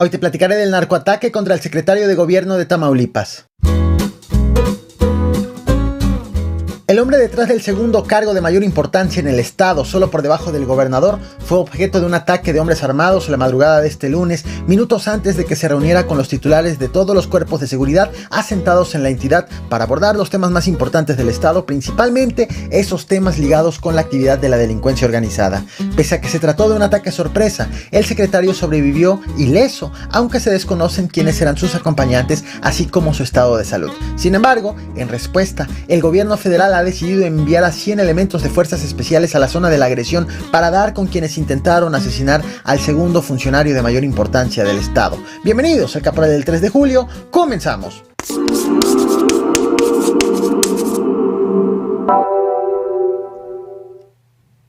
Hoy te platicaré del narcoataque contra el secretario de Gobierno de Tamaulipas. El hombre detrás del segundo cargo de mayor importancia en el estado, solo por debajo del gobernador, fue objeto de un ataque de hombres armados la madrugada de este lunes, minutos antes de que se reuniera con los titulares de todos los cuerpos de seguridad asentados en la entidad para abordar los temas más importantes del estado, principalmente esos temas ligados con la actividad de la delincuencia organizada. Pese a que se trató de un ataque sorpresa, el secretario sobrevivió ileso, aunque se desconocen quiénes eran sus acompañantes, así como su estado de salud. Sin embargo, en respuesta, el gobierno federal ha decidido enviar a 100 elementos de fuerzas especiales a la zona de la agresión para dar con quienes intentaron asesinar al segundo funcionario de mayor importancia del estado. Bienvenidos al Caporal del 3 de julio, comenzamos.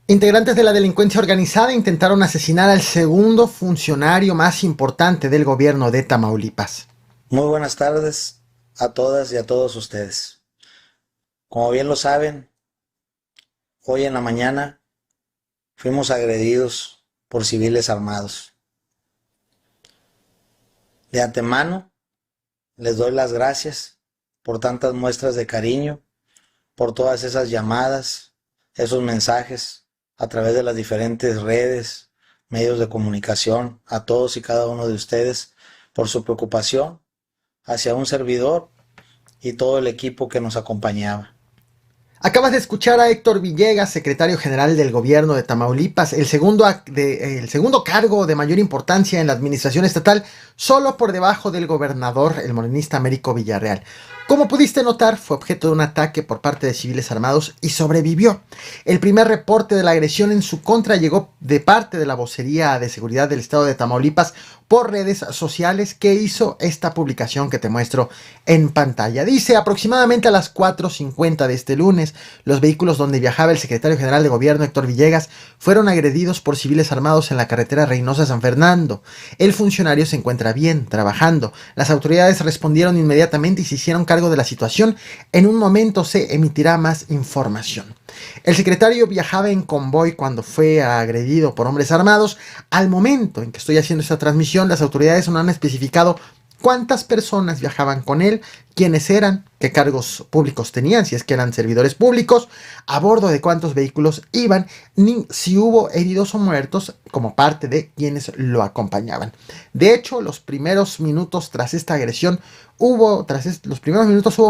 Integrantes de la delincuencia organizada intentaron asesinar al segundo funcionario más importante del gobierno de Tamaulipas. Muy buenas tardes a todas y a todos ustedes. Como bien lo saben, hoy en la mañana fuimos agredidos por civiles armados. De antemano, les doy las gracias por tantas muestras de cariño, por todas esas llamadas, esos mensajes a través de las diferentes redes, medios de comunicación, a todos y cada uno de ustedes, por su preocupación hacia un servidor y todo el equipo que nos acompañaba. Acabas de escuchar a Héctor Villegas, secretario general del gobierno de Tamaulipas, el segundo cargo de mayor importancia en la administración estatal, solo por debajo del gobernador, el morenista Américo Villarreal. Como pudiste notar, fue objeto de un ataque por parte de civiles armados y sobrevivió. El primer reporte de la agresión en su contra llegó de parte de la vocería de seguridad del estado de Tamaulipas por redes sociales, que hizo esta publicación que te muestro en pantalla. Dice: aproximadamente a las 4:50 de este lunes, los vehículos donde viajaba el secretario general de gobierno Héctor Villegas fueron agredidos por civiles armados en la carretera Reynosa-San Fernando. El funcionario se encuentra bien, trabajando. Las autoridades respondieron inmediatamente y se hicieron cargo de la situación. En un momento se emitirá más información. El secretario viajaba en convoy cuando fue agredido por hombres armados. Al momento en que estoy haciendo esta transmisión, las autoridades no han especificado cuántas personas viajaban con él, quiénes eran, qué cargos públicos tenían, si es que eran servidores públicos, a bordo de cuántos vehículos iban, ni si hubo heridos o muertos como parte de quienes lo acompañaban. De hecho, los primeros minutos tras esta agresión hubo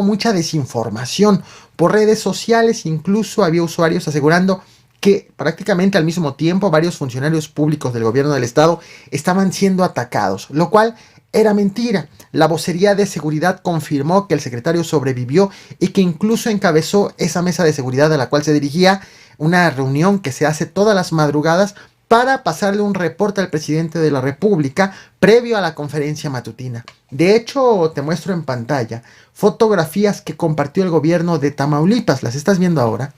mucha desinformación por redes sociales. Incluso había usuarios asegurando que prácticamente al mismo tiempo varios funcionarios públicos del gobierno del estado estaban siendo atacados, lo cual era mentira. La vocería de seguridad confirmó que el secretario sobrevivió y que incluso encabezó esa mesa de seguridad a la cual se dirigía, una reunión que se hace todas las madrugadas para pasarle un reporte al presidente de la República previo a la conferencia matutina. De hecho, te muestro en pantalla fotografías que compartió el gobierno de Tamaulipas, las estás viendo ahora,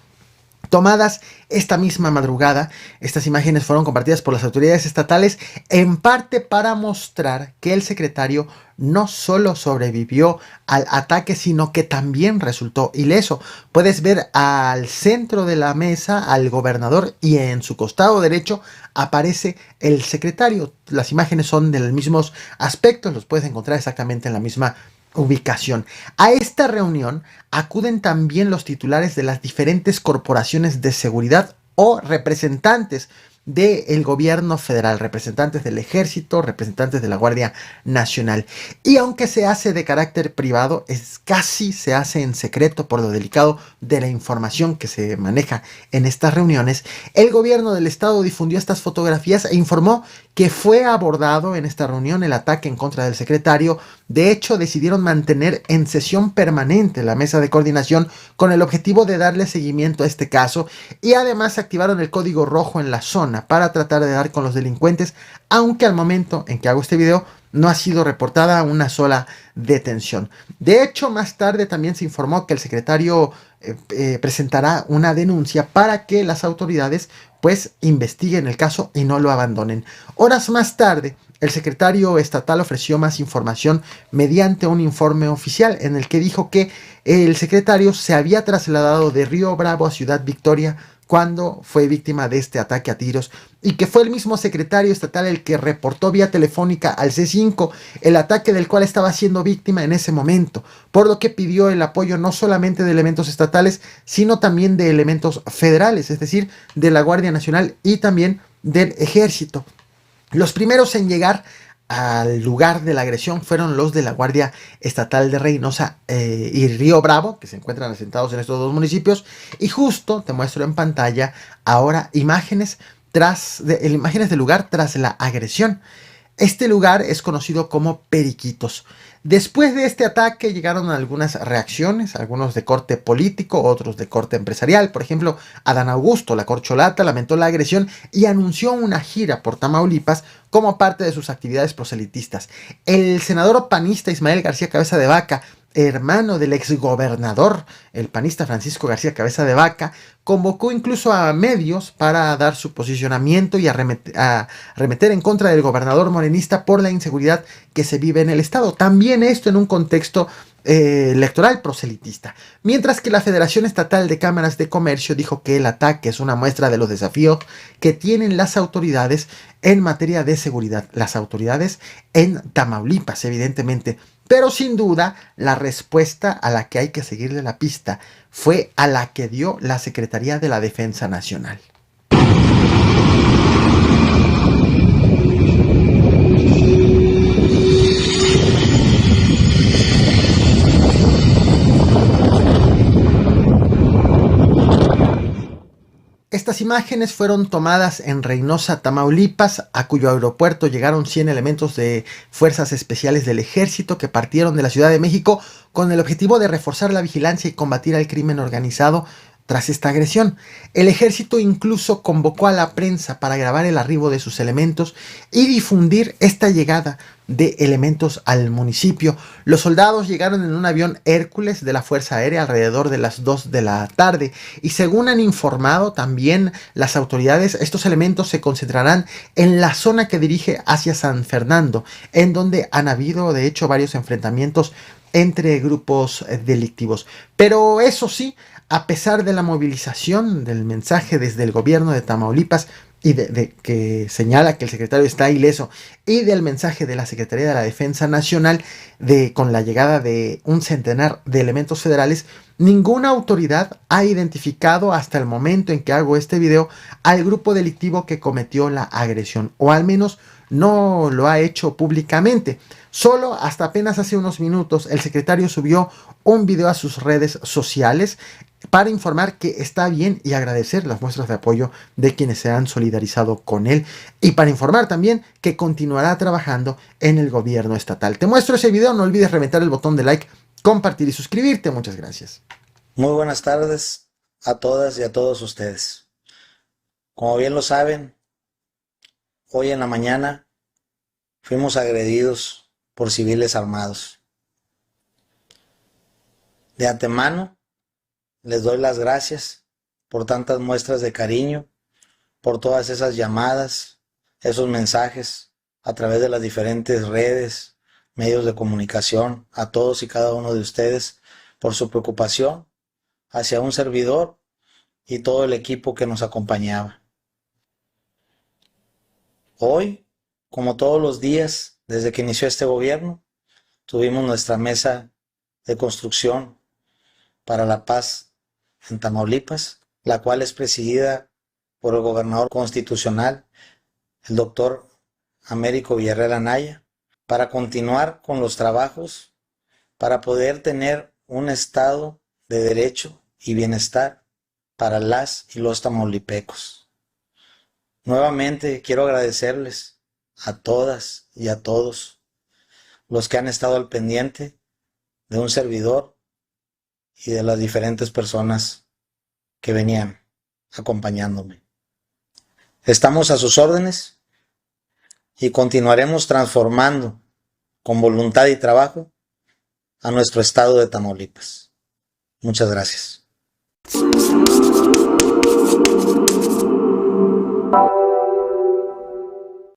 tomadas esta misma madrugada. Estas imágenes fueron compartidas por las autoridades estatales, en parte para mostrar que el secretario no solo sobrevivió al ataque, sino que también resultó ileso. Puedes ver al centro de la mesa al gobernador y en su costado derecho aparece el secretario. Las imágenes son de los mismos aspectos, los puedes encontrar exactamente en la misma ubicación. A esta reunión acuden también los titulares de las diferentes corporaciones de seguridad o representantes del gobierno federal, representantes del ejército, representantes de la Guardia Nacional. Y aunque se hace de carácter privado, casi se hace en secreto por lo delicado de la información que se maneja en estas reuniones. El gobierno del estado difundió estas fotografías e informó que fue abordado en esta reunión el ataque en contra del secretario. De hecho, decidieron mantener en sesión permanente la mesa de coordinación con el objetivo de darle seguimiento a este caso, y además activaron el código rojo en la zona para tratar de dar con los delincuentes, aunque al momento en que hago este video no ha sido reportada una sola detención. De hecho, más tarde también se informó que el secretario presentará una denuncia para que las autoridades pues investiguen el caso y no lo abandonen. Horas más tarde, el secretario estatal ofreció más información mediante un informe oficial en el que dijo que el secretario se había trasladado de Río Bravo a Ciudad Victoria cuando fue víctima de este ataque a tiros y que fue el mismo secretario estatal el que reportó vía telefónica al C5 el ataque del cual estaba siendo víctima en ese momento, por lo que pidió el apoyo no solamente de elementos estatales, sino también de elementos federales, es decir, de la Guardia Nacional y también del Ejército. Los primeros en llegar al lugar de la agresión fueron los de la Guardia Estatal de Reynosa y Río Bravo, que se encuentran asentados en estos dos municipios. Y justo te muestro en pantalla ahora imágenes imágenes del lugar tras la agresión. Este lugar es conocido como Periquitos. Después de este ataque llegaron algunas reacciones, algunos de corte político, otros de corte empresarial. Por ejemplo, Adán Augusto, la corcholata, lamentó la agresión y anunció una gira por Tamaulipas como parte de sus actividades proselitistas. El senador panista Ismael García Cabeza de Vaca, hermano del exgobernador, el panista Francisco García Cabeza de Vaca, convocó incluso a medios para dar su posicionamiento y arremeter en contra del gobernador morenista por la inseguridad que se vive en el estado. También esto en un contexto electoral proselitista. Mientras que la Federación Estatal de Cámaras de Comercio dijo que el ataque es una muestra de los desafíos que tienen las autoridades en materia de seguridad. Las autoridades en Tamaulipas, evidentemente. Pero sin duda, la respuesta a la que hay que seguirle la pista fue a la que dio la Secretaría de la Defensa Nacional. Estas imágenes fueron tomadas en Reynosa, Tamaulipas, a cuyo aeropuerto llegaron 100 elementos de fuerzas especiales del ejército que partieron de la Ciudad de México con el objetivo de reforzar la vigilancia y combatir al crimen organizado tras esta agresión. El ejército incluso convocó a la prensa para grabar el arribo de sus elementos y difundir esta llegada de elementos al municipio. Los soldados llegaron en un avión Hércules de la Fuerza Aérea alrededor de las 2 de la tarde y según han informado también las autoridades, estos elementos se concentrarán en la zona que dirige hacia San Fernando, en donde han habido de hecho varios enfrentamientos entre grupos delictivos. Pero eso sí, a pesar de la movilización del mensaje desde el gobierno de Tamaulipas y de que señala que el secretario está ileso y del mensaje de la Secretaría de la Defensa Nacional con la llegada de un centenar de elementos federales, ninguna autoridad ha identificado hasta el momento en que hago este video al grupo delictivo que cometió la agresión, o al menos no lo ha hecho públicamente. Solo hasta apenas hace unos minutos el secretario subió un video a sus redes sociales para informar que está bien y agradecer las muestras de apoyo de quienes se han solidarizado con él y para informar también que continuará trabajando en el gobierno estatal. Te muestro ese video, no olvides reventar el botón de like, compartir y suscribirte. Muchas gracias. Muy buenas tardes a todas y a todos ustedes. Como bien lo saben, hoy en la mañana fuimos agredidos por civiles armados. De antemano, les doy las gracias por tantas muestras de cariño, por todas esas llamadas, esos mensajes a través de las diferentes redes, medios de comunicación, a todos y cada uno de ustedes, por su preocupación hacia un servidor y todo el equipo que nos acompañaba. Hoy, como todos los días, desde que inició este gobierno, tuvimos nuestra mesa de construcción para la paz en Tamaulipas, la cual es presidida por el gobernador constitucional, el doctor Américo Villarreal Anaya, para continuar con los trabajos, para poder tener un estado de derecho y bienestar para las y los tamaulipecos. Nuevamente quiero agradecerles a todas y a todos los que han estado al pendiente de un servidor y de las diferentes personas que venían acompañándome. Estamos a sus órdenes y continuaremos transformando con voluntad y trabajo a nuestro estado de Tamaulipas. Muchas gracias.